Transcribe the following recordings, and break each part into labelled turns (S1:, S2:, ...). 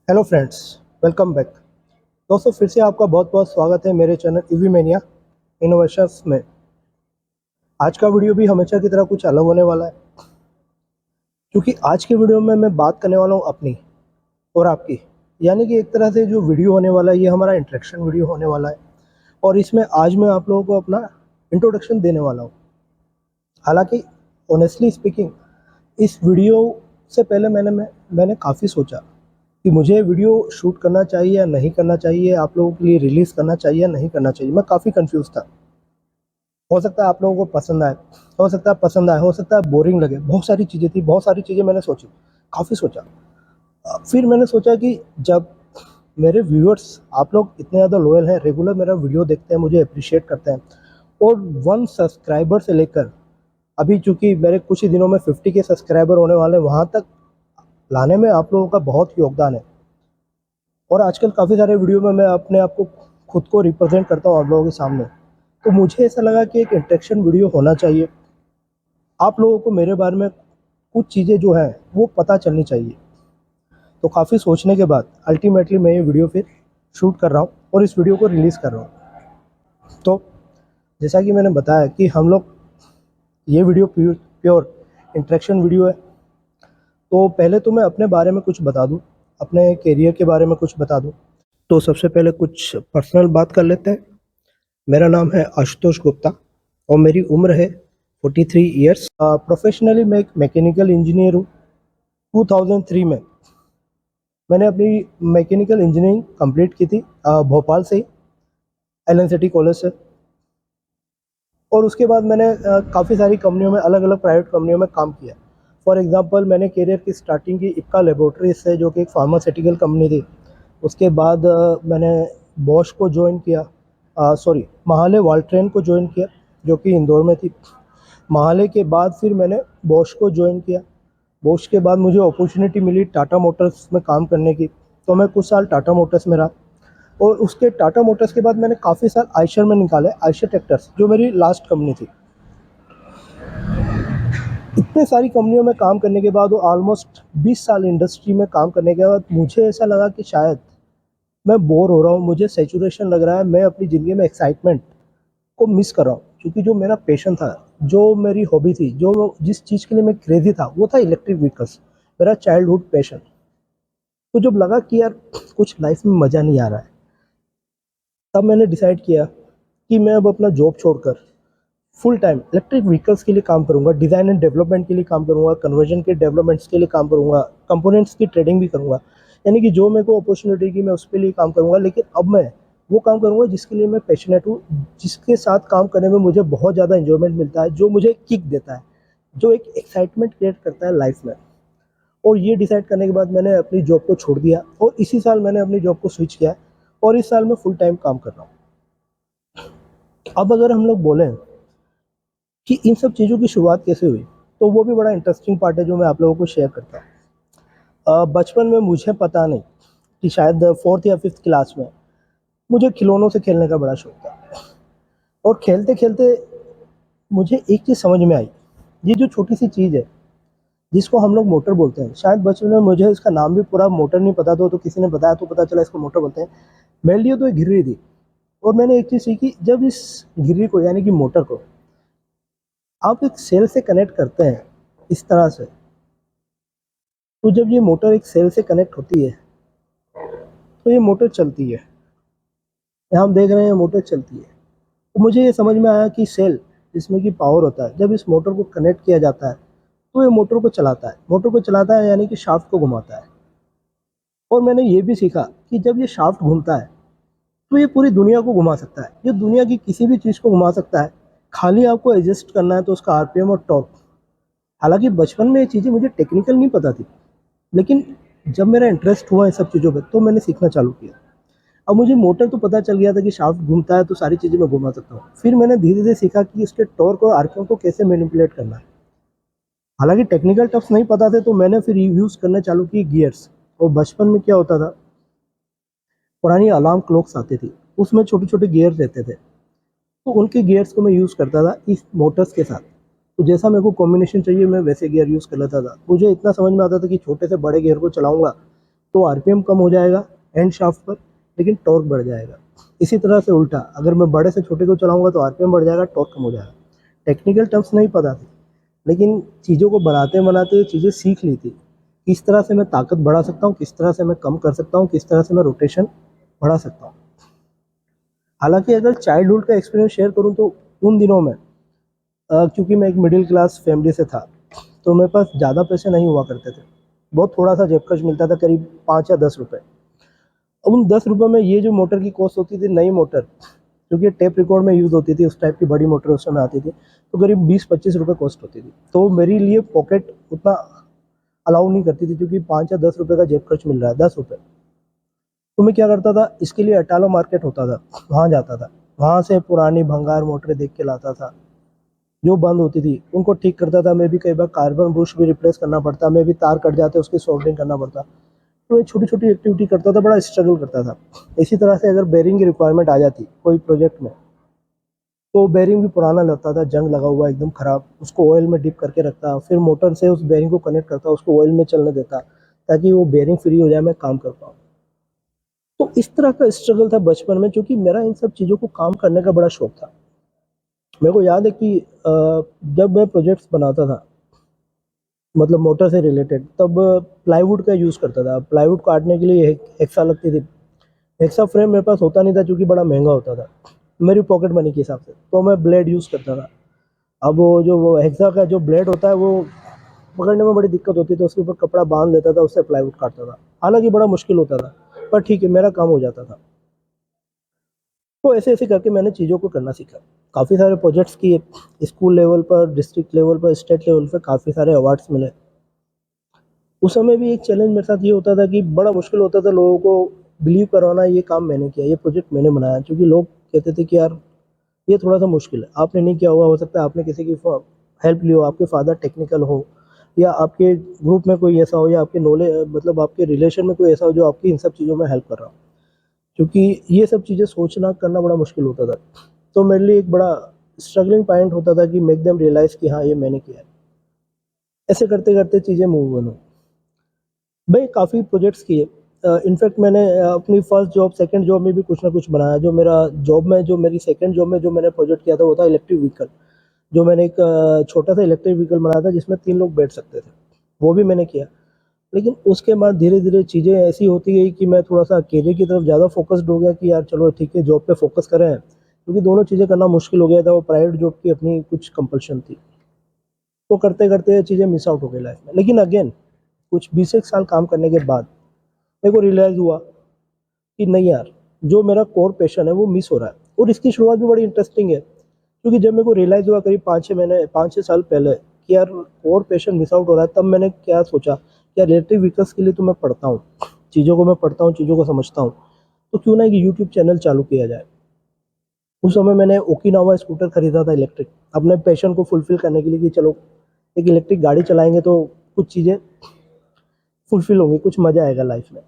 S1: Hello friends, welcome back. दोस्तों, फिर से आपका बहुत बहुत स्वागत है मेरे चैनल ईवी मेनिया इनोवेशंस में। आज का वीडियो भी हमेशा की तरह कुछ अलग होने वाला है, क्योंकि आज के वीडियो में मैं बात करने वाला हूँ अपनी और आपकी, यानी कि एक तरह से जो वीडियो होने वाला है ये हमारा इंट्रैक्शन वीडियो होने वाला है। और इसमें आज मैं आप लोगों को अपना इंट्रोडक्शन देने वाला हूँ। हालांकि ऑनेस्टली स्पीकिंग, इस वीडियो से पहले मैंने काफ़ी सोचा कि मुझे वीडियो शूट करना चाहिए या नहीं करना चाहिए, आप लोगों के लिए रिलीज़ करना चाहिए या नहीं करना चाहिए। मैं काफ़ी कंफ्यूज था। हो सकता है आप लोगों को पसंद आए, हो सकता है पसंद आए, हो सकता है बोरिंग लगे। बहुत सारी चीज़ें थी, बहुत सारी चीज़ें मैंने सोची, काफ़ी सोचा। फिर मैंने सोचा कि जब मेरे व्यूअर्स, आप लोग इतने ज़्यादा लॉयल हैं, रेगुलर मेरा वीडियो देखते हैं, मुझे अप्रिशिएट करते हैं, और 1 सब्सक्राइबर से लेकर अभी चूँकि मेरे कुछ ही दिनों में 50 के सब्सक्राइबर होने वाले हैं, वहाँ तक लाने में आप लोगों का बहुत योगदान है। और आजकल काफ़ी सारे वीडियो में मैं अपने आप को खुद को रिप्रेजेंट करता हूँ आप लोगों के सामने। तो मुझे ऐसा लगा कि एक इंटरेक्शन वीडियो होना चाहिए। आप लोगों को मेरे बारे में कुछ चीज़ें जो हैं वो पता चलनी चाहिए। तो काफ़ी सोचने के बाद अल्टीमेटली मैं ये वीडियो फिर शूट कर रहा हूँ और इस वीडियो को रिलीज़ कर रहा हूँ। तो जैसा कि मैंने बताया कि हम लोग, ये video pure pure interaction video है। तो पहले तो मैं अपने बारे में कुछ बता दूँ, अपने करियर के बारे में कुछ बता दूँ। तो सबसे पहले कुछ पर्सनल बात कर लेते हैं। मेरा नाम है आशुतोष गुप्ता और मेरी उम्र है 43 ईयर्स। प्रोफेशनली मैं एक मैकेनिकल इंजीनियर हूँ। 2003 में मैंने अपनी मैकेनिकल इंजीनियरिंग कंप्लीट की थी, भोपाल से ही, एलन सिटी कॉलेज से। और उसके बाद मैंने काफ़ी सारी कंपनियों में, अलग अलग प्राइवेट कंपनियों में काम किया। फॉर एग्जांपल, मैंने करियर की स्टार्टिंग की इक्का लेबोरेटरीज से, जो कि एक फार्मास्यूटिकल कंपनी थी। उसके बाद मैंने बॉश को ज्वाइन किया, सॉरी, महाले वाल्ट्रेन को ज्वाइन किया, जो कि इंदौर में थी। महाले के बाद फिर मैंने बॉश को ज्वाइन किया। बॉश के बाद मुझे अपॉर्चुनिटी मिली टाटा मोटर्स में काम करने की, तो मैं कुछ साल टाटा मोटर्स में रहा। और उसके टाटा मोटर्स के बाद मैंने काफ़ी साल आयशर में निकाले, आयशर ट्रैक्टर्स, जो मेरी लास्ट कंपनी थी। इतने सारी कंपनियों में काम करने के बाद, वो ऑलमोस्ट 20 साल इंडस्ट्री में काम करने के बाद, मुझे ऐसा लगा कि शायद मैं बोर हो रहा हूँ, मुझे सैचुरेशन लग रहा है, मैं अपनी ज़िंदगी में एक्साइटमेंट को मिस कर रहा हूँ। क्योंकि जो मेरा पैशन था, जो मेरी हॉबी थी, जो जिस चीज़ के लिए मैं क्रेजी था, वो था इलेक्ट्रिक व्हीकल्स, मेरा चाइल्डहुड पैशन। तो जब लगा कि यार कुछ लाइफ में मज़ा नहीं आ रहा है, तब मैंने डिसाइड किया कि मैं अब अपना जॉब छोड़कर फुल टाइम इलेक्ट्रिक व्हीकल्स के लिए काम करूँगा, डिज़ाइन एंड डेवलपमेंट के लिए काम करूँगा, कन्वर्जन के डेवलपमेंट्स के लिए काम करूँगा, कंपोनेंट्स की ट्रेडिंग भी करूँगा। यानी कि जो मेरे को अपॉर्चुनिटी की, मैं उसके लिए काम करूँगा। लेकिन अब मैं वो काम करूँगा जिसके लिए मैं पैशनेट हूँ, जिसके साथ काम करने में मुझे बहुत ज़्यादा एंजॉयमेंट मिलता है, जो मुझे किक देता है, जो एक एक्साइटमेंट क्रिएट करता है लाइफ में। और ये डिसाइड करने के बाद मैंने अपनी जॉब को छोड़ दिया और इसी साल मैंने अपनी जॉब को स्विच किया और इस साल मैं फुल टाइम काम कर रहा हूँ। अब अगर हम लोग बोलें कि इन सब चीज़ों की शुरुआत कैसे हुई, तो वो भी बड़ा इंटरेस्टिंग पार्ट है जो मैं आप लोगों को शेयर करता हूँ। बचपन में मुझे पता नहीं कि शायद 4th या 5th क्लास में मुझे खिलौनों से खेलने का बड़ा शौक था। और खेलते खेलते मुझे एक चीज़ समझ में आई। ये जो छोटी सी चीज़ है, जिसको हम लोग मोटर बोलते हैं, शायद बचपन में मुझे इसका नाम भी पूरा मोटर नहीं पता था, तो किसी ने बताया तो पता चला इसको मोटर बोलते हैं। मेरे लिए तो ये घिर्री थी। और मैंने एक चीज़ सीखी, जब इस घिर्री को, यानी कि मोटर को, आप एक सेल से कनेक्ट करते हैं इस तरह से, तो जब ये मोटर एक सेल से कनेक्ट होती है तो ये मोटर चलती है। यहाँ हम देख रहे हैं मोटर चलती है। तो मुझे ये समझ में आया कि सेल, जिसमें कि पावर होता है, जब इस मोटर को कनेक्ट किया जाता है तो ये मोटर को चलाता है। मोटर को चलाता है यानी कि शाफ्ट को घुमाता है। और मैंने ये भी सीखा कि जब ये शाफ्ट घूमता है तो ये पूरी दुनिया को घुमा सकता है, ये दुनिया की किसी भी चीज़ को घुमा सकता है। खाली आपको एडजस्ट करना है तो उसका आरपीएम और टॉर्क। हालांकि बचपन में ये चीज़ें मुझे टेक्निकल नहीं पता थी, लेकिन जब मेरा इंटरेस्ट हुआ इन सब चीज़ों पे तो मैंने सीखना चालू किया। अब मुझे मोटर तो पता चल गया था कि शाफ्ट घूमता है तो सारी चीज़ें मैं घुमा सकता हूँ। फिर मैंने धीरे धीरे सीखा कि उसके टॉर्क और आरपीएम को कैसे मैनिपुलेट करना है। हालांकि टेक्निकल टर्म्स नहीं पता थे, तो मैंने फिर यूज़ करना चालू की गियर्स। और बचपन में क्या होता था, पुरानी अलार्म क्लॉक्स आती थी, उसमें छोटे छोटे गियर रहते थे, तो उनके गियर्स को मैं यूज़ करता था इस मोटर्स के साथ। तो जैसा मेरे को कॉम्बिनेशन चाहिए, मैं वैसे गियर यूज़ कर लेता था। मुझे इतना समझ में आता था कि छोटे से बड़े गियर को चलाऊंगा तो आरपीएम कम हो जाएगा एंड शाफ्ट पर, लेकिन टॉर्क बढ़ जाएगा। इसी तरह से उल्टा, अगर मैं बड़े से छोटे को चलाऊंगा तो आरपीएम बढ़ जाएगा, टॉर्क कम हो जाएगा। टेक्निकल टर्म्स नहीं पता थी, लेकिन चीज़ों को बनाते बनाते चीज़ें सीख ली थी। किस तरह से मैं ताकत बढ़ा सकता हूँ, किस तरह से मैं कम कर सकता हूँ, किस तरह से मैं रोटेशन बढ़ा सकता हूँ। हालांकि अगर चाइल्डहुड का एक्सपीरियंस शेयर करूँ तो उन दिनों में क्योंकि मैं एक मिडिल क्लास फैमिली से था, तो मेरे पास ज़्यादा पैसे नहीं हुआ करते थे। बहुत थोड़ा सा जेब खर्च मिलता था, करीब 5 या 10 रुपये। अब उन 10 रुपये में ये जो मोटर की कॉस्ट होती थी, नई मोटर, क्योंकि टेप रिकॉर्ड में यूज़ होती थी, उस टाइप की बड़ी मोटर उस समय आती थी, तो करीब 20-25 रुपये कॉस्ट होती थी। तो मेरे लिए पॉकेट उतना अलाउ नहीं करती थी, क्योंकि 5 या 10 रुपये का जेब खर्च मिल रहा है, 10 रुपये। तो मैं क्या करता था, इसके लिए अटालो मार्केट होता था, वहाँ जाता था, वहाँ से पुरानी भंगार मोटरें देख के लाता था, जो बंद होती थी उनको ठीक करता था। मैं भी कई बार कार्बन बुश भी रिप्लेस करना पड़ता, मैं भी तार कट जाते उसकी सोल्डरिंग करना पड़ता। तो ये छोटी छोटी एक्टिविटी करता था, बड़ा स्ट्रगल करता था। इसी तरह से अगर बेरिंग की रिक्वायरमेंट आ जाती कोई प्रोजेक्ट में, तो बेरिंग भी पुराना लगता था, जंग लगा हुआ एकदम ख़राब, उसको ऑयल में डिप करके रखता, फिर मोटर से उस बेरिंग को कनेक्ट करता, उसको ऑयल में चलने देता, ताकि वो बेरिंग फ्री हो जाए, मैं काम कर पाऊँ। तो इस तरह का स्ट्रगल था बचपन में, क्योंकि मेरा इन सब चीज़ों को काम करने का बड़ा शौक था। मेरे को याद है कि जब मैं प्रोजेक्ट्स बनाता था, मतलब मोटर से रिलेटेड, तब प्लाईवुड का यूज़ करता था। प्लाईवुड काटने के लिए हेक्सा लगती थी। हेक्सा फ्रेम मेरे पास होता नहीं था, क्योंकि बड़ा महंगा होता था मेरी पॉकेट मनी के हिसाब से, तो मैं ब्लेड यूज़ करता था। अब वो हेक्सा का जो ब्लेड होता है, वो पकड़ने में बड़ी दिक्कत होती थी, तो उसके ऊपर कपड़ा बांध लेता था, उससे प्लाईवुड काटता था। हालांकि बड़ा मुश्किल होता था, पर ठीक है, मेरा काम हो जाता था। तो ऐसे ऐसे करके मैंने चीज़ों को करना सीखा। काफ़ी सारे प्रोजेक्ट्स किए, स्कूल लेवल पर, डिस्ट्रिक्ट लेवल पर, स्टेट लेवल पर काफ़ी सारे अवार्ड्स मिले। उस समय भी एक चैलेंज मेरे साथ ये होता था कि बड़ा मुश्किल होता था लोगों को बिलीव करवाना, ये काम मैंने किया, ये प्रोजेक्ट मैंने बनाया, क्योंकि लोग कहते थे कि यार ये थोड़ा सा मुश्किल है, आपने नहीं किया होगा, हो सकता है आपने किसी की हेल्प ली हो, आपके फादर टेक्निकल हो, या आपके ग्रुप में कोई ऐसा हो, या आपके नॉलेज, मतलब आपके रिलेशन में कोई ऐसा हो जो आपकी इन सब चीज़ों में हेल्प कर रहा हो, क्योंकि ये सब चीज़ें सोचना करना बड़ा मुश्किल होता था। तो मेरे लिए एक बड़ा स्ट्रगलिंग पॉइंट होता था कि मेक देम रियलाइज़ कि हाँ, ये मैंने किया है। ऐसे करते करते चीज़ें मूव ऑन हुई। भाई काफ़ी प्रोजेक्ट्स किए। इनफैक्ट मैंने अपनी फर्स्ट जॉब, सेकंड जॉब में भी कुछ ना कुछ बनाया। जो मेरा जॉब में, जो मेरी सेकंड जॉब में जो मैंने प्रोजेक्ट किया था, वो था इलेक्ट्रिक व्हीकल। जो मैंने एक छोटा सा इलेक्ट्रिक व्हीकल बनाया था, जिसमें 3 लोग बैठ सकते थे, वो भी मैंने किया। लेकिन उसके बाद धीरे-धीरे चीज़ें ऐसी होती गई कि मैं थोड़ा-सा करियर की तरफ ज़्यादा फ़ोकस्ड हो गया कि यार चलो ठीक है, जॉब पे फ़ोकस करें, क्योंकि दोनों चीज़ें करना मुश्किल हो गया था। वो प्राइवेट जॉब की अपनी कुछ कंपल्शन थी। तो करते-करते चीज़ें मिस आउट हो गई लाइफ़ में। लेकिन अगेन कुछ 20 एक साल काम करने के बाद मेरे को रियलाइज़ हुआ कि नहीं यार, जो मेरा कोर पैशन है वो मिस हो रहा है। और इसकी शुरुआत भी बड़ी इंटरेस्टिंग है, क्योंकि जब मेरे को रियलाइज़ हुआ करीब 5-6 साल पहले कि यार कोर पैशन मिस आउट हो रहा है, तब मैंने क्या सोचा कि यार इलेक्ट्रिक व्हीकल्स के लिए तो मैं पढ़ता हूँ, चीज़ों को मैं पढ़ता हूँ, चीज़ों को समझता हूँ, तो क्यों ना एक यूट्यूब चैनल चालू किया जाए। उस समय मैंने ओकिनावा स्कूटर खरीदा था इलेक्ट्रिक, अपने पैशन को फुलफ़िल करने के लिए कि चलो एक इलेक्ट्रिक गाड़ी चलाएँगे तो कुछ चीज़ें फुलफ़िल होंगी, कुछ मज़ा आएगा लाइफ़ में।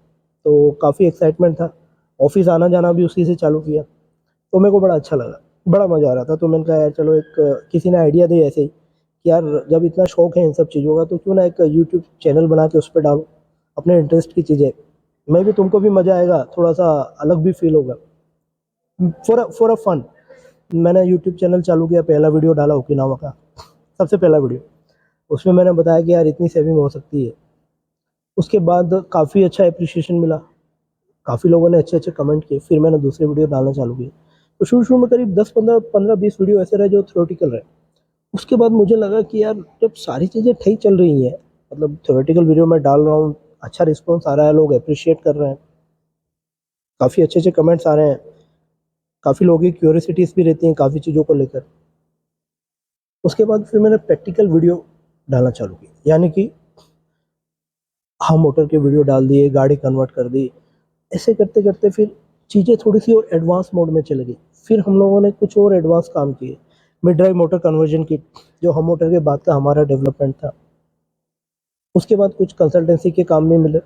S1: तो काफ़ी एक्साइटमेंट था। ऑफ़िस आना-जाना भी उसी से चालू किया। तो मेरे को बड़ा अच्छा लगा, बड़ा मज़ा आ रहा था। तो मैंने कहा यार चलो एक किसी ने आइडिया दिया ऐसे ही कि यार जब इतना शौक है इन सब चीज़ों का, तो क्यों ना एक यूट्यूब चैनल बना के उस पे डालो अपने इंटरेस्ट की चीज़ें। मैं भी, तुमको भी मज़ा आएगा, थोड़ा-सा अलग भी फ़ील होगा। फॉर अ फन मैंने यूट्यूब चैनल चालू किया, पहला वीडियो डाला ओकिनावा का, सबसे पहला वीडियो। उसमें मैंने बताया कि यार इतनी सेविंग हो सकती है। उसके बाद काफ़ी अच्छा एप्रिसिएशन मिला, काफ़ी लोगों ने अच्छे-अच्छे कमेंट किए, फिर मैंने दूसरे वीडियो डालना चालू किए। तो शुरू-शुरू में करीब 10-15, 20 वीडियो ऐसे रहे जो थ्योरेटिकल रहे। उसके बाद मुझे लगा कि यार जब सारी चीज़ें ठीक चल रही हैं, मतलब थ्योरेटिकल वीडियो मैं डाल रहा हूँ, अच्छा रिस्पॉन्स आ रहा है, लोग एप्रिशिएट कर रहे हैं, काफ़ी अच्छे-अच्छे कमेंट्स आ रहे हैं, काफ़ी लोगों की क्यूरियोसिटीज़ भी रहती हैं काफ़ी चीज़ों को लेकर। उसके बाद फिर मैंने प्रैक्टिकल वीडियो डालना चालू किया, यानी कि हम मोटर के वीडियो डाल दिए, गाड़ी कन्वर्ट कर दी। ऐसे करते-करते फिर चीज़ें थोड़ी-सी और एडवांस मोड में चली गई। फिर हम लोगों ने कुछ और एडवांस काम किए। Mid drive motor conversion kit, जो हम मोटर के बाद का हमारा डेवलपमेंट था। उसके बाद कुछ कंसल्टेंसी के काम भी मिले,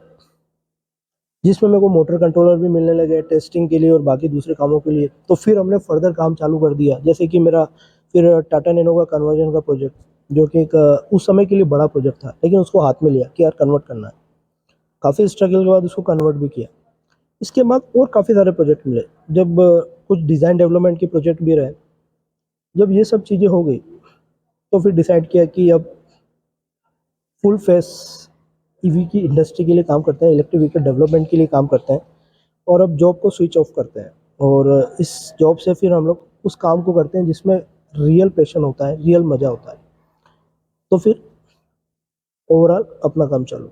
S1: जिसमें मेरे को मोटर कंट्रोलर भी मिलने लगे टेस्टिंग के लिए और बाकी दूसरे कामों के लिए। तो फिर हमने फर्दर काम चालू कर दिया, जैसे कि मेरा फिर टाटा नैनो का कन्वर्जन का प्रोजेक्ट, जो कि एक उस समय के लिए बड़ा प्रोजेक्ट था, लेकिन उसको हाथ में लिया कि यार कन्वर्ट करना है। काफ़ी स्ट्रगल के बाद उसको कन्वर्ट भी किया। इसके बाद और काफ़ी सारे प्रोजेक्ट मिले, जब कुछ डिज़ाइन डेवलपमेंट के प्रोजेक्ट भी रहे। जब ये सब चीज़ें हो गई तो फिर डिसाइड किया कि अब फुल फेस ईवी की इंडस्ट्री के लिए काम करते हैं, इलेक्ट्रिक व्हीकल डेवलपमेंट के लिए काम करते हैं, और अब जॉब को स्विच ऑफ करते हैं। और इस जॉब से फिर हम लोग उस काम को करते हैं जिसमें रियल पैशन होता है, रियल मज़ा होता है। तो फिर ओवरऑल अपना काम चालू।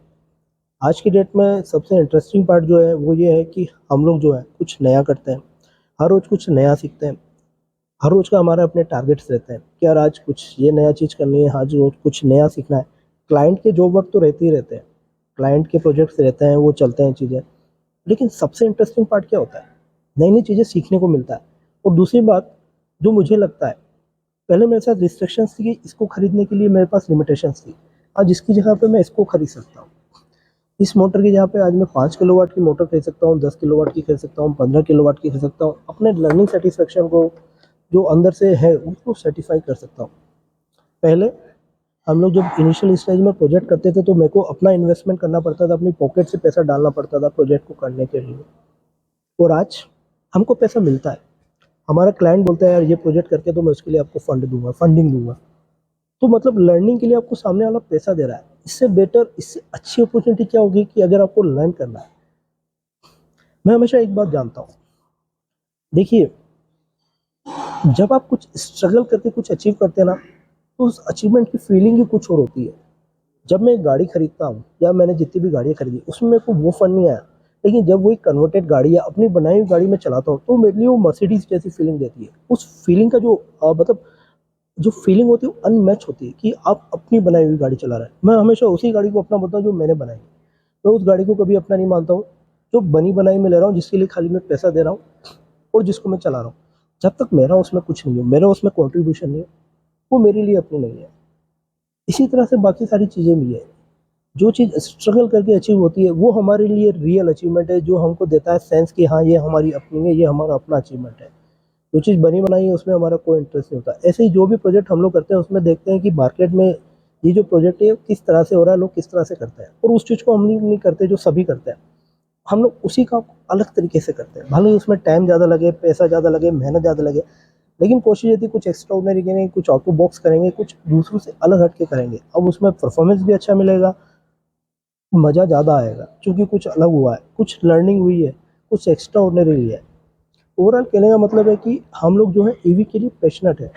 S1: आज की डेट में सबसे इंटरेस्टिंग पार्ट जो है वो ये है कि हम लोग जो है कुछ नया करते हैं, हर रोज़ कुछ नया सीखते हैं। हर रोज़ का हमारा अपने टारगेट्स रहते हैं कि यार आज कुछ ये नया चीज़ करनी है, आज रोज़ कुछ नया सीखना है। क्लाइंट के जॉब वर्क तो रहते ही रहते हैं, क्लाइंट के प्रोजेक्ट्स रहते हैं, वो चलते हैं चीज़ें। लेकिन सबसे इंटरेस्टिंग पार्ट क्या होता है? नई-नई चीज़ें सीखने को मिलता है। और दूसरी बात जो मुझे लगता है, पहले मेरे साथ रिस्ट्रिक्शंस थी कि इसको खरीदने के लिए मेरे पास लिमिटेशंस थी। आज इसकी जगह पे मैं इसको खरीद सकता हूँ। इस मोटर की जगह पे आज मैं 5 किलोवाट की मोटर खरीद सकता हूँ, 10 किलोवाट की खरीद सकता हूँ, 15 किलोवाट की खरीद सकता हूँ। अपने लर्निंग सैटिस्फैक्शन को जो अंदर से है उसको सर्टिफ़ाई कर सकता हूँ। पहले हम लोग जब इनिशियल स्टेज में प्रोजेक्ट करते थे तो मेरे को अपना इन्वेस्टमेंट करना पड़ता था, अपनी पॉकेट से पैसा डालना पड़ता था प्रोजेक्ट को करने के लिए। और आज हमको पैसा मिलता है। हमारा क्लाइंट बोलता है यार ये प्रोजेक्ट करके तो मैं उसके लिए आपको फंड दूँगा, फंडिंग दूँगा। तो मतलब लर्निंग के लिए आपको सामने वाला पैसा दे रहा है। इससे बेटर, इससे अच्छी अपॉर्चुनिटी क्या होगी कि अगर आपको लर्न करना है। मैं हमेशा एक बात जानता हूँ, देखिए जब आप कुछ स्ट्रगल करके कुछ अचीव करते हैं ना, तो उस अचीवमेंट की फीलिंग ही कुछ और होती है। जब मैं एक गाड़ी खरीदता हूँ या मैंने जितनी भी गाड़ियाँ खरीदी उसमें मेरे को वो फन नहीं आया, लेकिन जब वो एक कन्वर्टेड गाड़ी या अपनी बनाई हुई गाड़ी में चलाता हूँ तो मेरे लिए वो मर्सिडीज जैसी फीलिंग देती है। उस फीलिंग का जो मतलब जो फीलिंग होती है वो अनमैच होती है कि आप अपनी बनाई हुई गाड़ी चला रहे हैं। मैं हमेशा उसी गाड़ी को अपना मानता हूँ जो मैंने बनाई। मैं उस गाड़ी को कभी अपना नहीं मानता हूँ जो बनी बनाई में ले रहा हूँ, जिसके लिए खाली मैं पैसा दे रहा हूँ और जिसको मैं चला रहा हूँ। जब तक मेरा उसमें कुछ नहीं है, मेरा उसमें कॉन्ट्रीब्यूशन नहीं है, वो मेरे लिए अपनी नहीं है। इसी तरह से बाकी सारी चीज़ें भी है। जो चीज़ स्ट्रगल करके अचीव होती है वो हमारे लिए रियल अचीवमेंट है, जो हमको देता है सेंस कि हाँ ये हमारी अपनी है, ये हमारा अपना अचीवमेंट है। जो चीज़ बनी बनाई है उसमें हमारा कोई इंटरेस्ट नहीं होता। ऐसे ही जो भी प्रोजेक्ट हम लोग करते हैं उसमें देखते हैं कि मार्केट में ये जो प्रोजेक्ट है किस तरह से हो रहा है, लोग किस तरह से करते हैं, और उस चीज़ को हम नहीं करते जो सभी करते हैं। हम लोग उसी काम को अलग तरीके से करते हैं, भले ही उसमें टाइम ज़्यादा लगे, पैसा ज़्यादा लगे, मेहनत ज़्यादा लगे, लेकिन कोशिश ये थी कुछ एक्स्ट्रा ऑर्डिनरी करेंगे, कुछ आउट ऑफ बॉक्स करेंगे, कुछ दूसरों से अलग हट के करेंगे। अब उसमें परफॉर्मेंस भी अच्छा मिलेगा, मज़ा ज़्यादा आएगा क्योंकि कुछ अलग हुआ है, कुछ लर्निंग हुई है, कुछ एक्स्ट्रा ऑर्डिनरी है। ओवरऑल कहने का मतलब है कि हम लोग जो है ईवी के लिए पैशनेट है।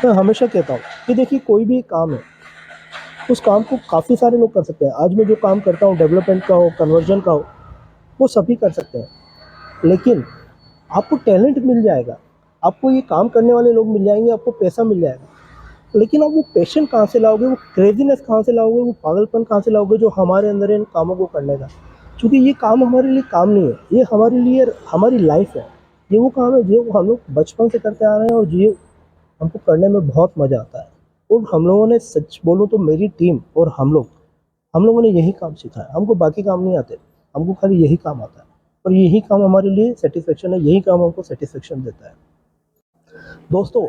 S1: मैं हमेशा कहता हूँ कि देखिए कोई भी काम है, उस काम को काफ़ी सारे लोग कर सकते हैं। आज मैं जो काम करता हूँ डेवलपमेंट का हो, कन्वर्जन का हो, वो सभी कर सकते हैं। लेकिन आपको टैलेंट मिल जाएगा, आपको ये काम करने वाले लोग मिल जाएंगे, आपको पैसा मिल जाएगा, लेकिन आप वो पैशन कहाँ से लाओगे, वो क्रेजीनेस कहाँ से लाओगे, वो पागलपन कहाँ से लाओगे जो हमारे अंदर है इन कामों को करने का। क्योंकि ये काम हमारे लिए काम नहीं है, ये हमारे लिए हमारी लाइफ है। ये वो काम है जो हम लोग बचपन से करते आ रहे हैं, और ये हमको करने में बहुत मज़ा आता है। और हम लोगों ने, सच बोलूँ तो मेरी टीम और हम लोगों ने यही काम सीखा है। हमको बाकी काम नहीं आते, हमको खाली यही काम आता है, और यही काम हमारे लिए सेटिस्फेक्शन है, यही काम हमको सेटिस्फेक्शन देता है। दोस्तों,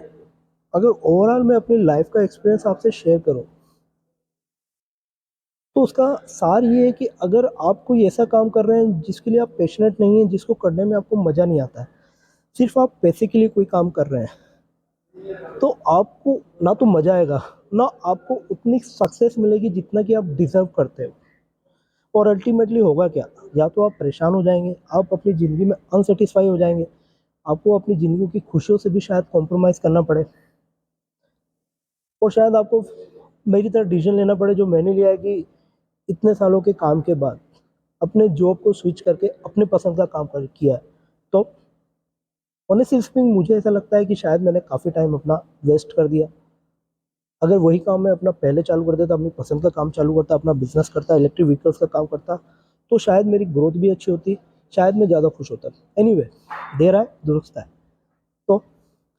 S1: अगर ओवरऑल मैं अपनी लाइफ का एक्सपीरियंस आपसे शेयर करूं, तो उसका सार ये है कि अगर आप कोई ऐसा काम कर रहे हैं जिसके लिए आप पैशनेट नहीं हैं, जिसको करने में आपको मज़ा नहीं आता है, सिर्फ आप पैसे के लिए कोई काम कर रहे हैं, तो आपको ना तो मज़ा आएगा, ना आपको उतनी सक्सेस मिलेगी जितना कि आप डिज़र्व करते हो। और अल्टीमेटली होगा क्या, या तो आप परेशान हो जाएंगे, आप अपनी ज़िंदगी में अनसेटिस्फाई हो जाएंगे, आपको अपनी ज़िंदगी की खुशियों से भी शायद कॉम्प्रोमाइज़ करना पड़े, और शायद आपको मेरी तरह डिसीजन लेना पड़े जो मैंने लिया है कि इतने सालों के काम के बाद अपने जॉब को स्विच करके अपने पसंद का काम कर किया है। तो ऑनेस्टली स्पीकिंग मुझे ऐसा लगता है कि शायद मैंने काफ़ी टाइम अपना वेस्ट कर दिया। अगर वही काम मैं अपना पहले चालू कर देता, अपनी पसंद का काम चालू करता, अपना बिजनेस करता, इलेक्ट्रिक व्हीकल्स का काम करता, तो शायद मेरी ग्रोथ भी अच्छी होती, शायद मैं ज़्यादा खुश होता। एनीवे, देर आए दुरुस्त आए। तो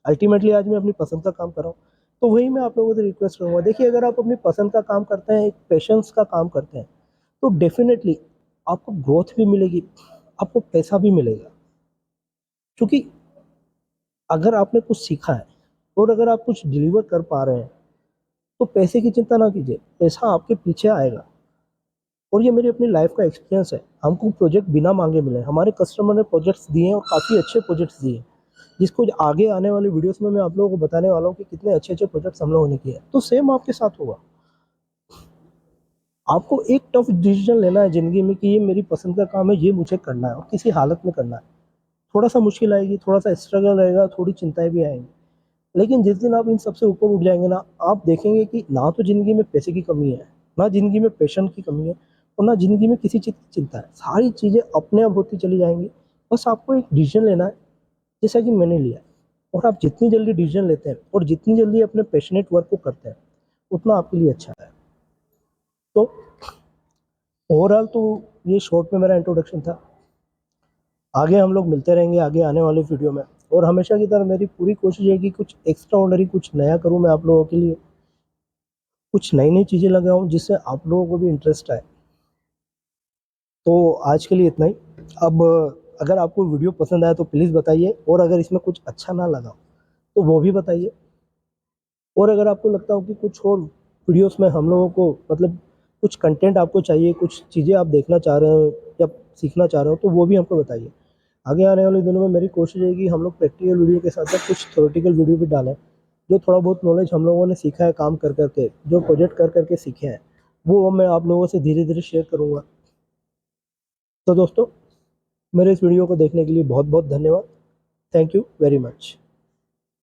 S1: अल्टीमेटली आज मैं अपनी पसंद का काम कर रहा हूँ। तो वही मैं आप लोगों से रिक्वेस्ट करूँगा, देखिए अगर आप अपनी पसंद का काम करते हैं, एक पैशंस का काम करते हैं, तो डेफ़िनेटली आपको ग्रोथ भी मिलेगी, आपको पैसा भी मिलेगा। क्योंकि अगर आपने कुछ सीखा है और अगर आप कुछ डिलीवर कर पा रहे हैं, तो पैसे की चिंता ना कीजिए, पैसा आपके पीछे आएगा। और ये मेरी अपनी लाइफ का एक्सपीरियंस है। हमको प्रोजेक्ट बिना मांगे मिले, हमारे कस्टमर ने प्रोजेक्ट्स दिए हैं और काफ़ी अच्छे प्रोजेक्ट्स दिए हैं, जिसको आगे आने वाली वीडियोस में मैं आप लोगों को बताने वाला हूँ कि कितने अच्छे अच्छे प्रोजेक्ट्स हम लोगों ने किए हैं। तो सेम आपके साथ होगा। आपको एक टफ डिसीजन लेना है ज़िंदगी में कि ये मेरी पसंद का काम है, ये मुझे करना है और किसी हालत में करना है। थोड़ा सा मुश्किल आएगी, थोड़ा सा स्ट्रगल रहेगा, थोड़ी चिंताएं भी आएंगी, लेकिन जिस दिन आप इन सबसे ऊपर उठ जाएंगे ना, आप देखेंगे कि ना तो ज़िंदगी में पैसे की कमी है, ना ज़िंदगी में पैशन की कमी है, और ना ज़िंदगी में किसी चीज़ की चिंता है। सारी चीज़ें अपने आप होती चली जाएंगी। बस आपको एक डिसीजन लेना है, जैसा कि मैंने लिया। और आप जितनी जल्दी डिसीजन लेते हैं और जितनी जल्दी अपने पैशनेट वर्क को करते हैं, उतना आपके लिए अच्छा है। तो ओवरऑल तो ये शॉर्ट में मेरा इंट्रोडक्शन था। आगे हम लोग मिलते रहेंगे आगे आने वाले वीडियो में, और हमेशा की तरह मेरी पूरी कोशिश है कि कुछ एक्स्ट्रा ऑर्डिनरी, कुछ नया करूँ मैं आप लोगों के लिए, कुछ नई नई चीज़ें लगाऊँ जिससे आप लोगों को भी इंटरेस्ट आए। तो आज के लिए इतना ही। अब अगर आपको वीडियो पसंद आया तो प्लीज़ बताइए, और अगर इसमें कुछ अच्छा ना लगा तो वो भी बताइए। और अगर आपको लगता हो कि कुछ और वीडियोस में हम लोगों को मतलब कुछ कंटेंट आपको चाहिए, कुछ चीज़ें आप देखना चाह रहे हो या सीखना चाह रहे हो, तो वो भी हमको बताइए। आगे आने वाले दिनों में मेरी कोशिश है कि हम लोग प्रैक्टिकल वीडियो के साथ साथ कुछ थ्योरेटिकल वीडियो भी डालें। जो थोड़ा बहुत नॉलेज हम लोगों ने सीखा है काम कर करके, जो प्रोजेक्ट कर करके सीखे हैं, वो मैं आप लोगों से धीरे धीरे शेयर करूँगा। तो दोस्तों, मेरे इस वीडियो को देखने के लिए बहुत बहुत धन्यवाद। Thank you very much.